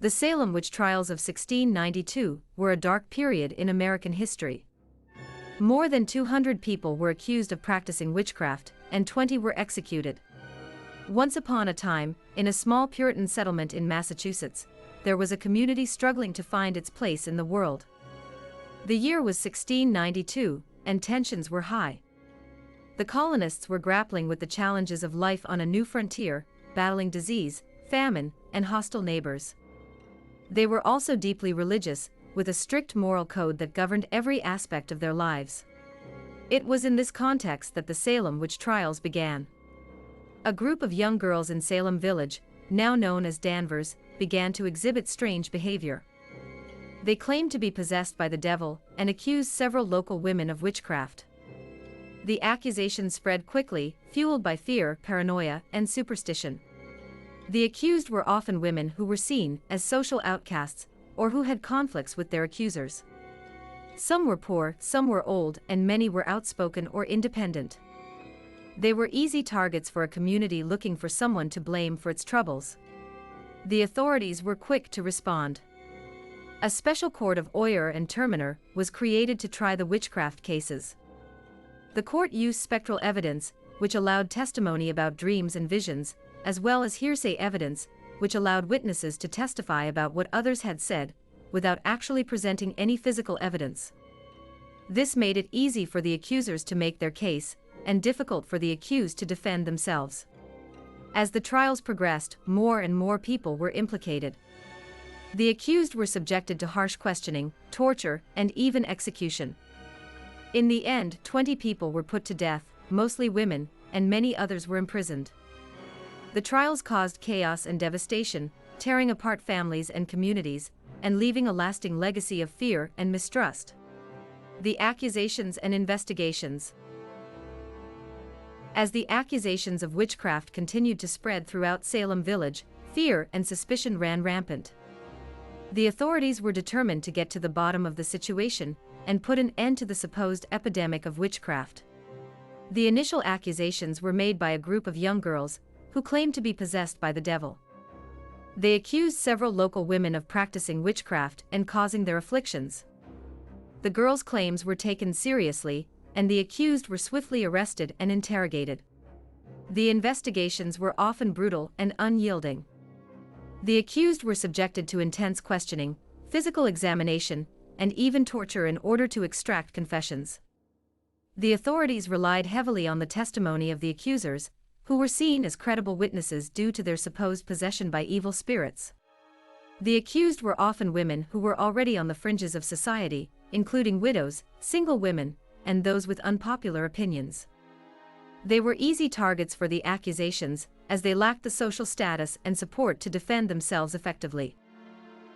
The Salem Witch Trials of 1692 were a dark period in American history. More than 200 people were accused of practicing witchcraft, and 20 were executed. Once upon a time, in a small Puritan settlement in Massachusetts, there was a community struggling to find its place in the world. The year was 1692, and tensions were high. The colonists were grappling with the challenges of life on a new frontier, battling disease, famine, and hostile neighbors. They were also deeply religious, with a strict moral code that governed every aspect of their lives. It was in this context that the Salem Witch Trials began. A group of young girls in Salem Village, now known as Danvers, began to exhibit strange behavior. They claimed to be possessed by the devil and accused several local women of witchcraft. The accusations spread quickly, fueled by fear, paranoia, and superstition. The accused were often women who were seen as social outcasts or who had conflicts with their accusers. Some were poor, some were old, and many were outspoken or independent. They were easy targets for a community looking for someone to blame for its troubles. The authorities were quick to respond. A special court of oyer and terminer was created to try the witchcraft cases. The court used spectral evidence, which allowed testimony about dreams and visions, as well as hearsay evidence, which allowed witnesses to testify about what others had said, without actually presenting any physical evidence. This made it easy for the accusers to make their case, and difficult for the accused to defend themselves. As the trials progressed, more and more people were implicated. The accused were subjected to harsh questioning, torture, and even execution. In the end, 20 people were put to death, mostly women, and many others were imprisoned. The trials caused chaos and devastation, tearing apart families and communities, and leaving a lasting legacy of fear and mistrust. The Accusations and Investigations. As the accusations of witchcraft continued to spread throughout Salem Village, fear and suspicion ran rampant. The authorities were determined to get to the bottom of the situation and put an end to the supposed epidemic of witchcraft. The initial accusations were made by a group of young girls who claimed to be possessed by the devil. They accused several local women of practicing witchcraft and causing their afflictions. The girls' claims were taken seriously, and the accused were swiftly arrested and interrogated. The investigations were often brutal and unyielding. The accused were subjected to intense questioning, physical examination, and even torture in order to extract confessions. The authorities relied heavily on the testimony of the accusers, who were seen as credible witnesses due to their supposed possession by evil spirits. The accused were often women who were already on the fringes of society, including widows, single women, and those with unpopular opinions. They were easy targets for the accusations, as they lacked the social status and support to defend themselves effectively.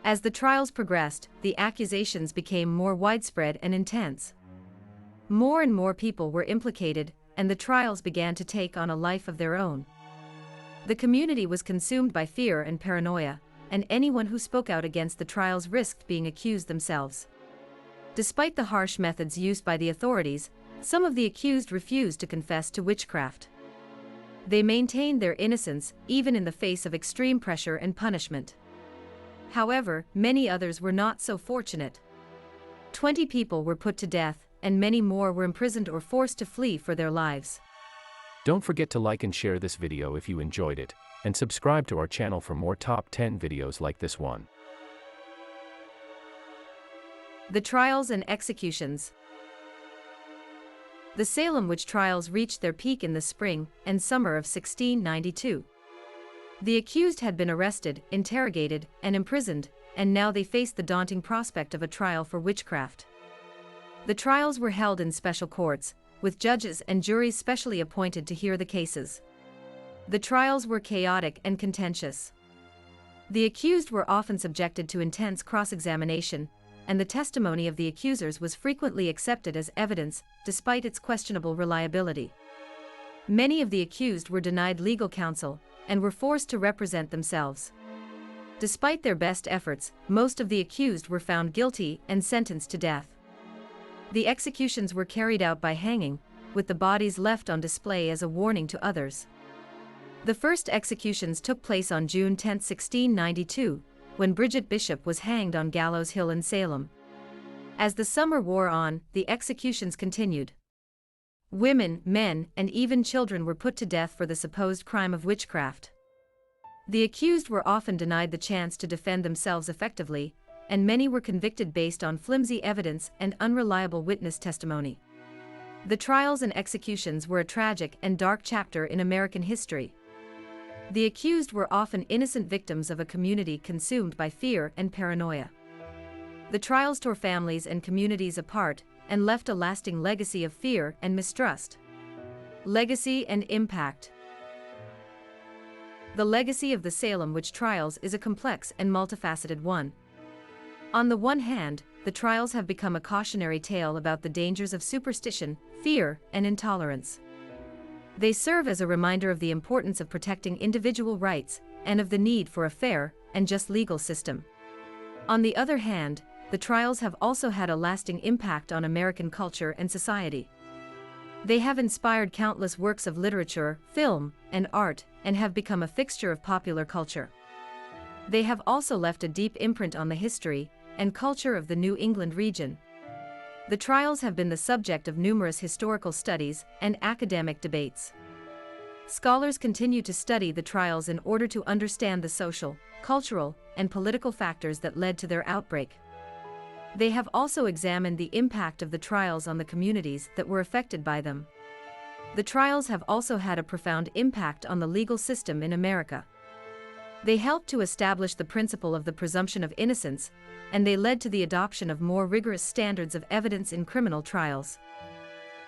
As the trials progressed, the accusations became more widespread and intense. More and more people were implicated, and the trials began to take on a life of their own. The community was consumed by fear and paranoia, and anyone who spoke out against the trials risked being accused themselves. Despite the harsh methods used by the authorities, some of the accused refused to confess to witchcraft. They maintained their innocence, even in the face of extreme pressure and punishment. However, many others were not so fortunate. 20 people were put to death, and many more were imprisoned or forced to flee for their lives. Don't forget to like and share this video if you enjoyed it, and subscribe to our channel for more top 10 videos like this one. The Trials and Executions. The Salem Witch Trials reached their peak in the spring and summer of 1692. The accused had been arrested, interrogated, and imprisoned, and now they faced the daunting prospect of a trial for witchcraft. The trials were held in special courts, with judges and juries specially appointed to hear the cases. The trials were chaotic and contentious. The accused were often subjected to intense cross-examination, and the testimony of the accusers was frequently accepted as evidence, despite its questionable reliability. Many of the accused were denied legal counsel, and were forced to represent themselves. Despite their best efforts, most of the accused were found guilty and sentenced to death. The executions were carried out by hanging, with the bodies left on display as a warning to others. The first executions took place on June 10, 1692, when Bridget Bishop was hanged on Gallows Hill in Salem. As the summer wore on, the executions continued. Women, men, and even children were put to death for the supposed crime of witchcraft. The accused were often denied the chance to defend themselves effectively, and many were convicted based on flimsy evidence and unreliable witness testimony. The trials and executions were a tragic and dark chapter in American history. The accused were often innocent victims of a community consumed by fear and paranoia. The trials tore families and communities apart and left a lasting legacy of fear and mistrust. Legacy and impact. The legacy of the Salem Witch Trials is a complex and multifaceted one. On the one hand, the trials have become a cautionary tale about the dangers of superstition, fear, and intolerance. They serve as a reminder of the importance of protecting individual rights and of the need for a fair and just legal system. On the other hand, the trials have also had a lasting impact on American culture and society. They have inspired countless works of literature, film, and art, and have become a fixture of popular culture. They have also left a deep imprint on the history and culture of the New England region. The trials have been the subject of numerous historical studies and academic debates. Scholars continue to study the trials in order to understand the social, cultural, and political factors that led to their outbreak. They have also examined the impact of the trials on the communities that were affected by them. The trials have also had a profound impact on the legal system in America. They helped to establish the principle of the presumption of innocence, and they led to the adoption of more rigorous standards of evidence in criminal trials.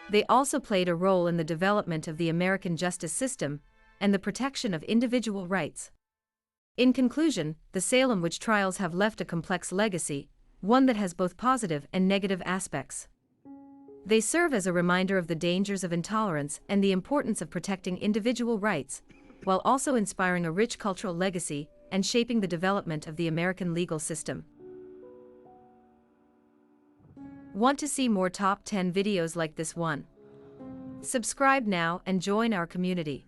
They also played a role in the development of the American justice system and the protection of individual rights. In conclusion, the Salem Witch Trials have left a complex legacy, one that has both positive and negative aspects. They serve as a reminder of the dangers of intolerance and the importance of protecting individual rights, while also inspiring a rich cultural legacy and shaping the development of the American legal system. Want to see more top 10 videos like this one? Subscribe now and join our community.